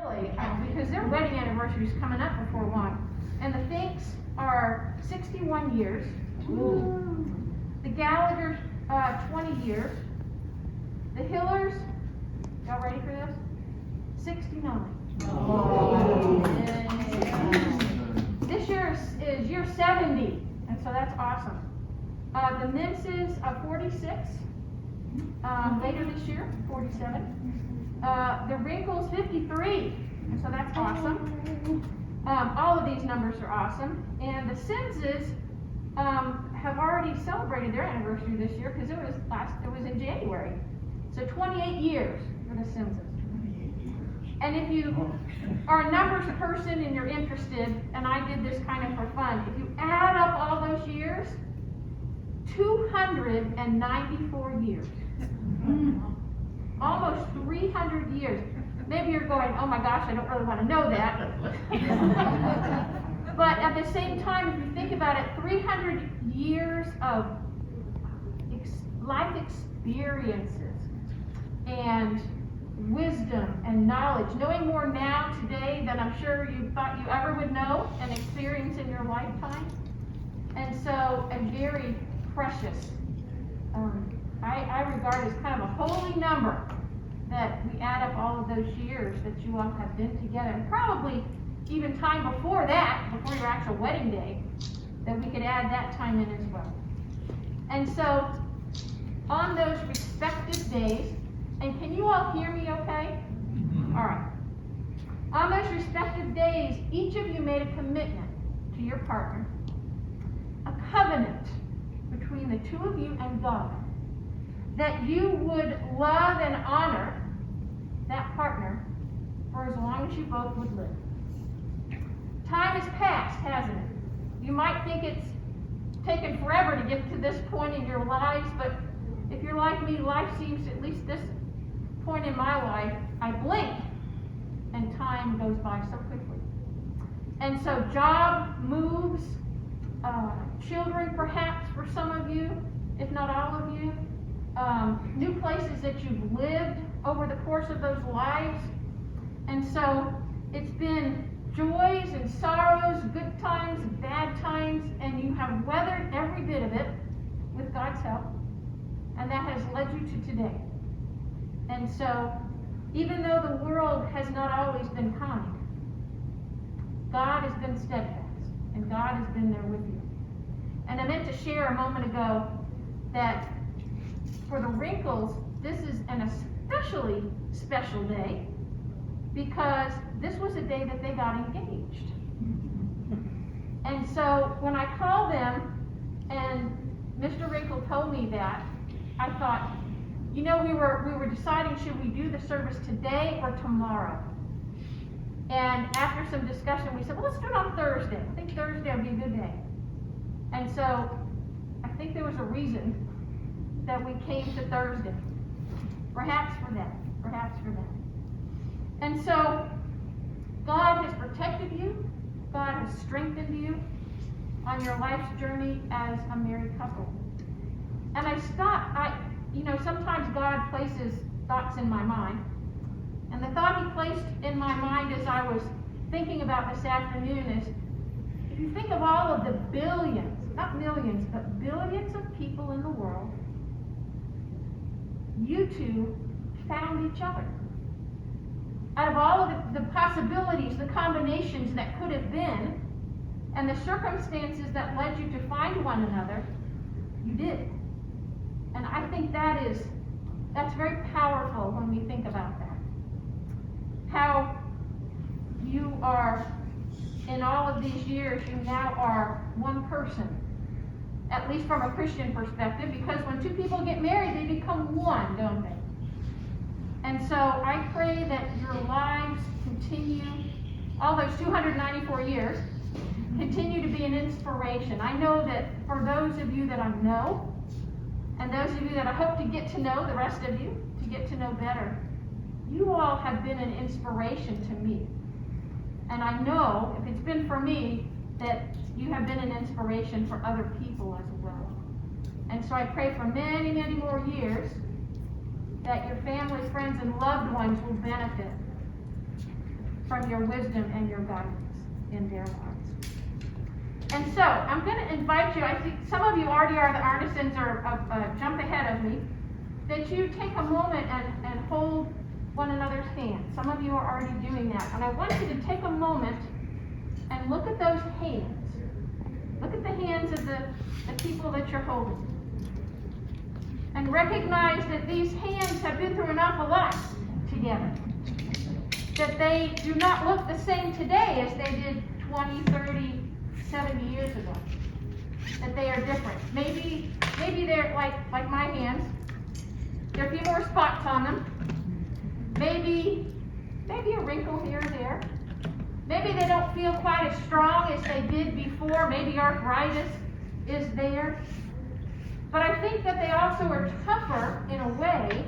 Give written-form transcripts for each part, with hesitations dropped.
Really, because their wedding anniversary is coming up before long. And the Finks are 61 years. Ooh. The Gallaghers, 20 years. The Hillers, y'all ready for this? 69. Oh. This year is year 70, and so that's awesome. The Minces are 46. Later this year, 47. The Wrinkles, 53, and so that's awesome. All of these numbers are awesome. And the Simses have already celebrated their anniversary this year because it was in January. So 28 years for the Simses. And if you are a numbers person and you're interested, and I did this kind of for fun, if you add up all those years, 294 years. Almost 300 years. Maybe you're going, oh my gosh, I don't really want to know that. But at the same time, if you think about it, 300 years of life experiences and wisdom and knowledge, knowing more now today than I'm sure you thought you ever would know and experience in your lifetime. And so, a very precious, I regard as kind of a holy number that we add up all of those years that you all have been together, and probably even time before that, before your actual wedding day, that we could add that time in as well. And so, on those respective days, and can you all hear me okay? All right. On those respective days, each of you made a commitment to your partner, a covenant between the two of you and God, that you would love and honor that partner for as long as you both would live. Time has passed, hasn't it? You might think it's taken forever to get to this point in your lives, but if you're like me, life seems, at least this point in my life, I blink and time goes by so quickly. And so job moves, children perhaps for some of you, if not all of you, new places that you've lived over the course of those lives. And so it's been joys and sorrows, good times and bad times, and you have weathered every bit of it with God's help. And that has led you to today. And so, even though the world has not always been kind, God has been steadfast, and God has been there with you. And I meant to share a moment ago that for the Wrinkles, this is an especially special day because this was a day that they got engaged. And so when I called them and Mr. Wrinkle told me that, I thought, you know, we were deciding, should we do the service today or tomorrow? And after some discussion, we said, well, let's do it on Thursday. I think Thursday would be a good day. And so I think there was a reason that we came to Thursday. Perhaps for that. Perhaps for that. And so God has protected you. God has strengthened you on your life's journey as a married couple. And sometimes God places thoughts in my mind. And the thought he placed in my mind as I was thinking about this afternoon is, if you think of all of the billions, not millions, but billions of people in the world, you two found each other. Out of all of the possibilities, the combinations that could have been, and the circumstances that led you to find one another, you did. And I think that's very powerful when we think about that. How you are, in all of these years, you now are one person. At least from a Christian perspective, because when two people get married, they become one, don't they? And so I pray that your lives continue, all those 294 years, continue to be an inspiration. I know that for those of you that I know, and those of you that I hope to get to know, the rest of you, to get to know better, you all have been an inspiration to me. And I know, if it's been for me, that you have been an inspiration for other people as well. And so I pray for many, many more years that your family, friends, and loved ones will benefit from your wisdom and your guidance in their lives. And so, I'm going to invite you, I think some of you already are the artisans or jump ahead of me, that you take a moment and hold one another's hands. Some of you are already doing that. And I want you to take a moment and look at those hands. Look at the hands of the people that you're holding. And recognize that these hands have been through an awful lot together. That they do not look the same today as they did 20, 30, 70 years ago. That they are different. Maybe they're like my hands. There are a few more spots on them. Maybe a wrinkle here or there. Maybe they don't feel quite as strong as they did before. Maybe arthritis is there. But I think that they also are tougher in a way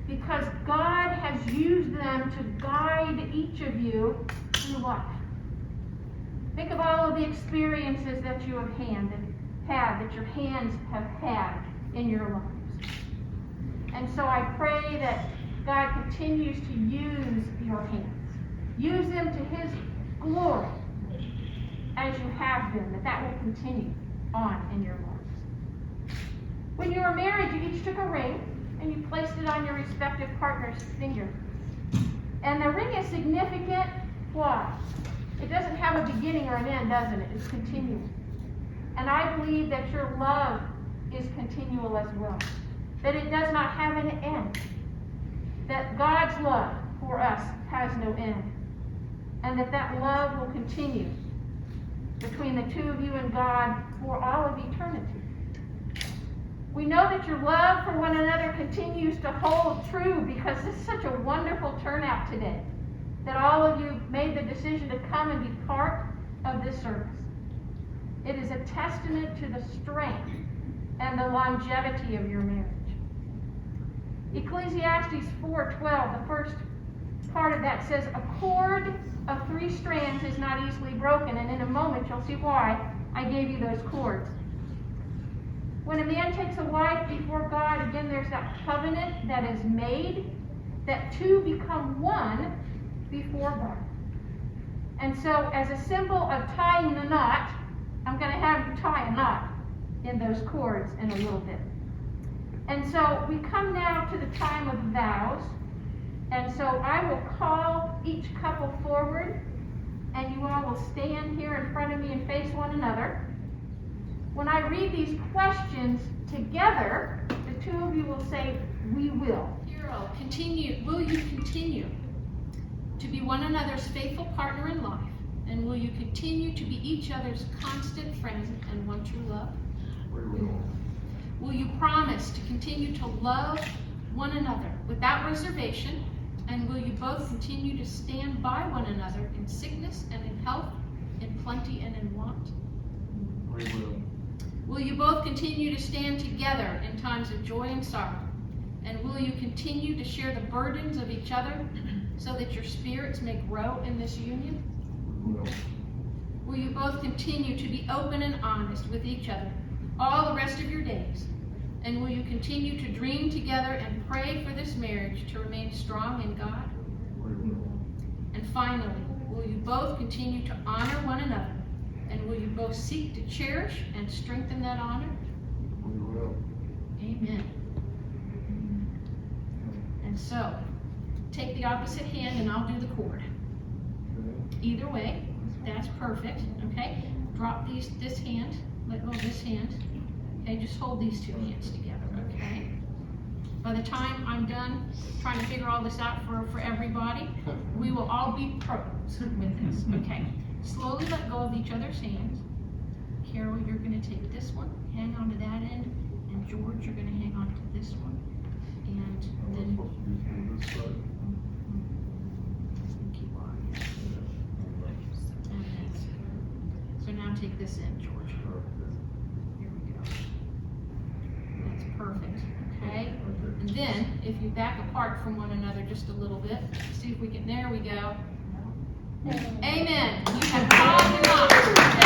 because God has used them to guide each of you through life. Think of all of the experiences that you have had, that your hands have had in your lives. And so I pray that God continues to use your hands. Use them to His glory as you have been, that will continue on in your lives. When you were married, you each took a ring and you placed it on your respective partner's finger. And the ring is significant. Why? It doesn't have a beginning or an end, doesn't it? It's continual. And I believe that your love is continual as well. That it does not have an end. That God's love for us has no end. And that love will continue between the two of you and God for all of eternity. We know that your love for one another continues to hold true because this is such a wonderful turnout today. That all of you made the decision to come and be part of this service. It is a testament to the strength and the longevity of your marriage. Ecclesiastes 4:12, the first part of that says, a cord of 3 strands is not easily broken. And in a moment you'll see why I gave you those cords. When a man takes a wife before God, again there's that covenant that is made, that two become one before God. And so as a symbol of tying the knot, I'm going to have you tie a knot in those cords in a little bit. And so we come now to the time of vows. And so I will call each couple forward, and you all will stand here in front of me and face one another. When I read these questions together, the two of you will say, we will. Carole, will you continue to be one another's faithful partner in life? And will you continue to be each other's constant friend and one true love? We will. Will you promise to continue to love one another without reservation? And will you both continue to stand by one another in sickness and in health, in plenty and in want? We will. Will you both continue to stand together in times of joy and sorrow? And will you continue to share the burdens of each other so that your spirits may grow in this union? We will. Will you both continue to be open and honest with each other all the rest of your days? And will you continue to dream together and pray for this marriage to remain strong in God? We will. And finally, will you both continue to honor one another? And will you both seek to cherish and strengthen that honor? We will. Amen. And so, take the opposite hand and I'll do the cord. Okay. Either way, that's perfect, okay? Drop this hand, let go of this hand. Okay, just hold these two hands together, okay? By the time I'm done trying to figure all this out for everybody, we will all be pros with this, okay? Slowly let go of each other's hands. Carole, you're going to take this one, hang on to that end, and George, you're going to hang on to this one. And I'm then supposed to be from this side. keep on. And this. So now take this end, George. Here we go. That's perfect, okay? And then, if you back apart from one another just a little bit, see if we can, there we go. Amen. You have tied the knot.